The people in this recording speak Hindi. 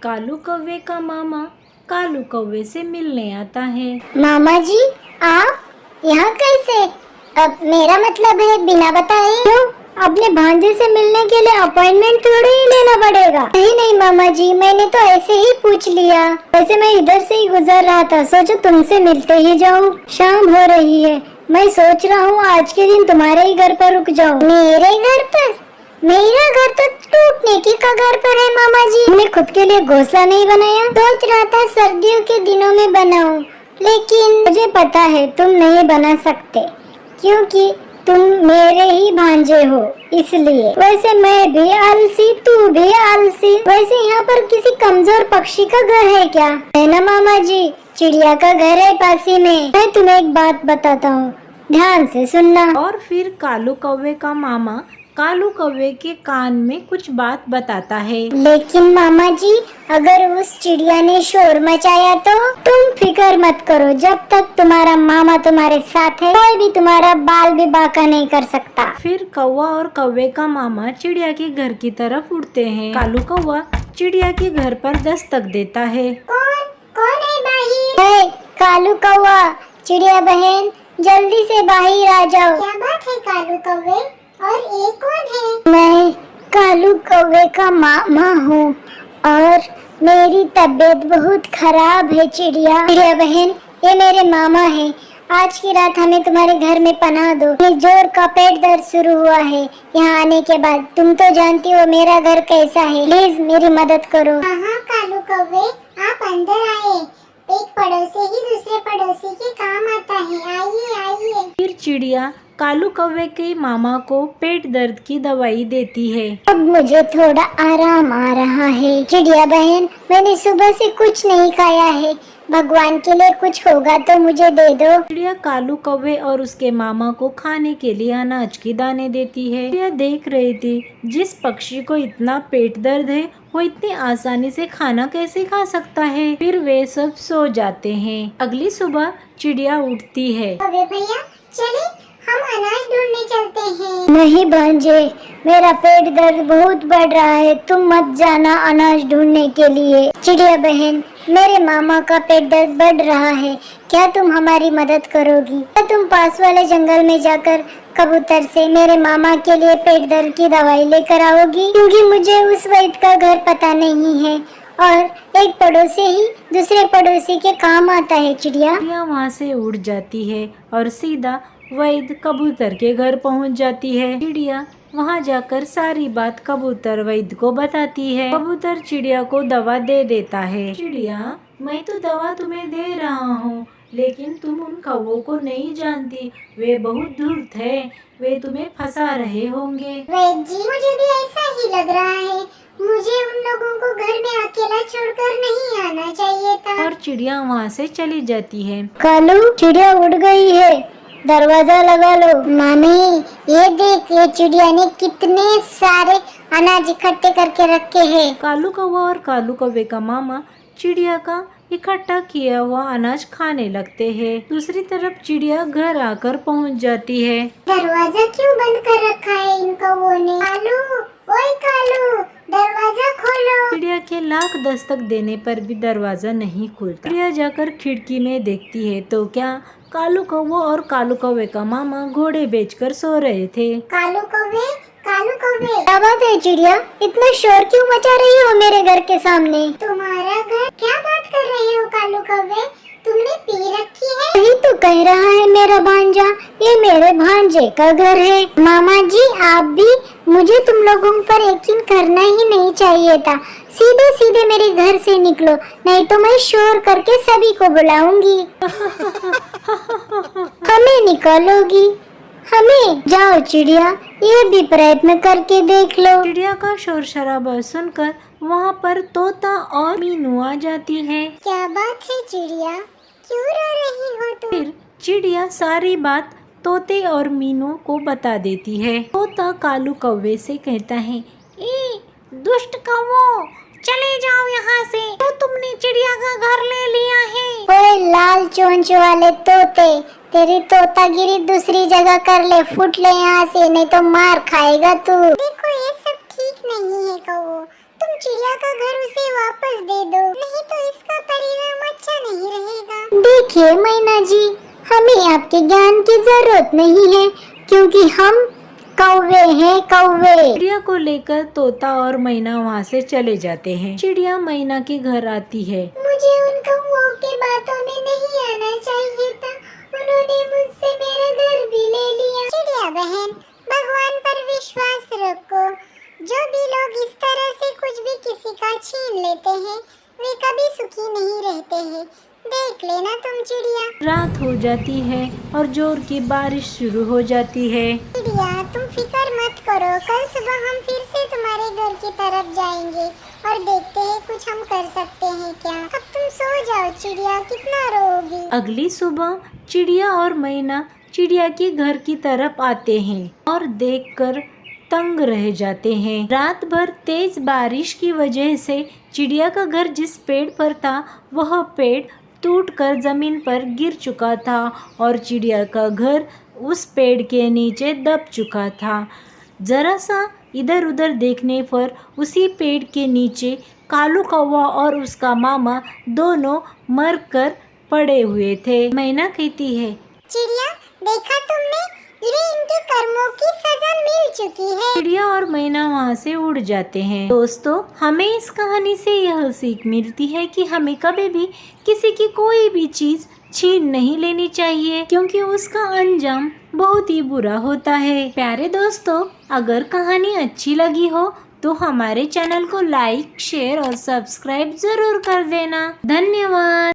कालू कौवे का मामा कालू कौवे से मिलने आता है। मामा जी, आप यहाँ कैसे? अब मेरा मतलब है बिना बताए। क्यों? अपने भांजे से मिलने के लिए अपॉइंटमेंट थोड़ी ही लेना पड़ेगा। नहीं नहीं मामा जी, मैंने तो ऐसे ही पूछ लिया। वैसे मैं इधर से ही गुजर रहा था, सोचो तुमसे मिलते ही जाऊं। शाम हो रही है, मैं सोच रहा हूँ आज के दिन तुम्हारे ही घर पर रुक जाऊं। मेरे घर पर? मेरा घर तो टूटने की कगार पर है मामा जी। तुमने खुद के लिए घोंसला नहीं बनाया? सोच रहा था सर्दियों के दिनों में बनाऊं, लेकिन मुझे पता है तुम नहीं बना सकते, क्योंकि तुम मेरे ही भांजे हो, इसलिए। वैसे मैं भी आलसी, तू भी आलसी। वैसे यहाँ पर किसी कमजोर पक्षी का घर है क्या? है ना मामा जी, चिड़िया का घर है पास ही में। मैं तुम्हें एक बात बताता हूँ, ध्यान से सुनना। और फिर कालू कौवे का मामा कालू कौवे के कान में कुछ बात बताता है। लेकिन मामा जी, अगर उस चिड़िया ने शोर मचाया तो? तुम फिक्र मत करो, जब तक तुम्हारा मामा तुम्हारे साथ है कोई भी तुम्हारा बाल भी बांका नहीं कर सकता। फिर कौवा और कौवे का मामा चिड़िया के घर की तरफ उड़ते हैं। कालू कौवा चिड़िया के घर पर दस्तक देता है। कौन है बाहिर? कालू कौवा, चिड़िया बहन, जल्दी से बाहर आ जाओ। क्या बात है कालू कौवे? और ये कौन है? मैं कालू कौवे का मामा हूँ और मेरी तबीयत बहुत खराब है। चिड़िया बहन, ये मेरे मामा है। आज की रात हमें तुम्हारे घर में पनाह दो। ये जोर का पेट दर्द शुरू हुआ है यहाँ आने के बाद। तुम तो जानती हो मेरा घर कैसा है, प्लीज मेरी मदद करो। हाँ कालू कौवे, आप अंदर आए। एक पड़ोसी ही दूसरे पड़ोसी के काम आता है। आइए आइए। फिर चिड़िया कालू कौवे के मामा को पेट दर्द की दवाई देती है। अब मुझे थोड़ा आराम आ रहा है। चिड़िया बहन, मैंने सुबह से कुछ नहीं खाया है, भगवान के लिए कुछ होगा तो मुझे दे दो। चिड़िया कालू कौवे और उसके मामा को खाने के लिए अनाज के दाने देती है। चिड़िया देख रही थी जिस पक्षी को इतना पेट दर्द है वो इतनी आसानी से खाना कैसे खा सकता है। फिर वे सब सो जाते हैं। अगली सुबह चिड़िया उठती है। अबे भैया, चले हम अनाज ढूंढने चलते हैं। नहीं भांजे, मेरा पेट दर्द बहुत बढ़ रहा है, तुम मत जाना अनाज ढूंढने के लिए। चिड़िया बहन, मेरे मामा का पेट दर्द बढ़ रहा है, क्या तुम हमारी मदद करोगी? क्या तुम पास वाले जंगल में जाकर कबूतर से मेरे मामा के लिए पेट दर्द की दवाई लेकर आओगी? क्योंकि मुझे उस वैद्य का घर पता नहीं है और एक पड़ोसी ही दूसरे पड़ोसी के काम आता है। चिड़िया वहाँ से उड़ जाती है और सीधा वैद्य कबूतर के घर पहुँच जाती है। चिड़िया वहाँ जाकर सारी बात कबूतर वैद्य को बताती है। कबूतर चिड़िया को दवा दे देता है। चिड़िया, मैं तो दवा तुम्हें दे रहा हूँ, लेकिन तुम उन कौवों को नहीं जानती, वे बहुत धूर्त है, वे तुम्हें फंसा रहे होंगे। वैद्य जी, मुझे भी ऐसा ही लग रहा है, मुझे उन लोगों को घर में अकेला छोड़कर नहीं आना चाहिए था। और चिड़िया वहाँ से चली जाती है। कालू, चिड़िया उड़ गई है, दरवाजा लगा लो। मामी, ये देख, ये चिड़िया ने कितने सारे अनाज इकट्ठे करके रखे हैं। कालू कौवा और कालू कौवे का मामा चिड़िया का इकट्ठा किया हुआ अनाज खाने लगते हैं। दूसरी तरफ चिड़िया घर आकर पहुंच जाती है। दरवाजा क्यों बंद कर रखा है इन कौवों ने? कालू, ओए कालू, दरवाजा खोलो। चिड़िया के लाख दस्तक देने पर भी दरवाजा नहीं खुलता। चिड़िया जाकर खिड़की में देखती है तो क्या कालू कौवा और कालू कौवे का मामा घोड़े बेचकर सो रहे थे। कालू कौवे, कालू कौवे, क्या बात है चिड़िया, इतना शोर क्यों मचा रही हो मेरे घर के सामने? तुम्हारा घर? क्या बात कर रहे हो कालू कौवे, तुमने पी रखी है? वही तो कह रहा है मेरा भांजा, ये मेरे भांजे का घर है। मामा जी, आप भी, मुझे तुम लोगों पर यकीन करना ही नहीं चाहिए था। सीधे सीधे मेरे घर से निकलो, नहीं तो मैं शोर करके सभी को बुलाऊंगी। हमें निकालोगी? हमें? जाओ चिड़िया, ये भी प्रयत्न करके देख लो। चिड़िया का शोर शराबा सुनकर वहाँ पर तोता और मीनू आ जाती है। क्या बात है चिड़िया, क्यों रो रही हो तुम? फिर चिड़िया सारी बात तोते और मीनू को बता देती है। तोता कालू कौवे से कहता है, ए दुष्ट कौवों, चले जाओ यहाँ से, तो तुमने चिड़िया का घर ले लिया है। ओए लाल चोंच वाले तोते, तेरी तोतागिरी दूसरी जगह कर ले, फुट ले यहाँ से, नहीं तो मार खाएगा तू। देखो ये सब ठीक नहीं है कौवो, तुम चिड़िया का घर उसे वापस दे देखिए मैना जी, हमें आपके ज्ञान की जरूरत नहीं है क्योंकि हम कौवे हैं, कौवे। चिड़िया को लेकर तोता और मैना वहाँ से चले जाते हैं। चिड़िया मैना के घर आती है। मुझे उन कौवों की बातों में नहीं आना चाहिए था, उन्होंने मुझसे मेरा घर भी ले लिया। चिड़िया बहन, भगवान पर विश्वास रखो। जो भी लोग इस तरह से कुछ भी किसी का छीन लेते हैं, वे कभी सुखी नहीं रहते हैं। देख लेना तुम चिड़िया। रात हो जाती है और जोर की बारिश शुरू हो जाती है। चिड़िया, तुम फिक्र मत करो, कल सुबह हम फिर से तुम्हारे घर की तरफ जाएंगे और देखते हैं कुछ हम कर सकते हैं क्या। अब तुम सो जाओ चिड़िया, कितना रोओगी। अगली सुबह चिड़िया और मैना चिड़िया के घर की तरफ आते हैं और देखकर तंग रह जाते हैं। रात भर तेज बारिश की वजह से चिड़िया का घर जिस पेड़ पर था वह पेड़ टूटकर जमीन पर गिर चुका था और चिड़िया का घर उस पेड़ के नीचे दब चुका था। जरा सा इधर उधर देखने पर उसी पेड़ के नीचे कालू कौवा और उसका मामा दोनों मरकर पड़े हुए थे। मैना कहती है, चिड़िया, देखा तुमने, इन्हें इनके कर्मों की सजा मिल चुकी है। चिड़िया और मैना वहाँ से उड़ जाते हैं। दोस्तों, हमें इस कहानी से यह सीख मिलती है कि हमें कभी भी किसी की कोई भी चीज छीन नहीं लेनी चाहिए क्योंकि उसका अंजाम बहुत ही बुरा होता है। प्यारे दोस्तों, अगर कहानी अच्छी लगी हो तो हमारे चैनल को लाइक, शेयर और सब्सक्राइब जरूर कर देना। धन्यवाद।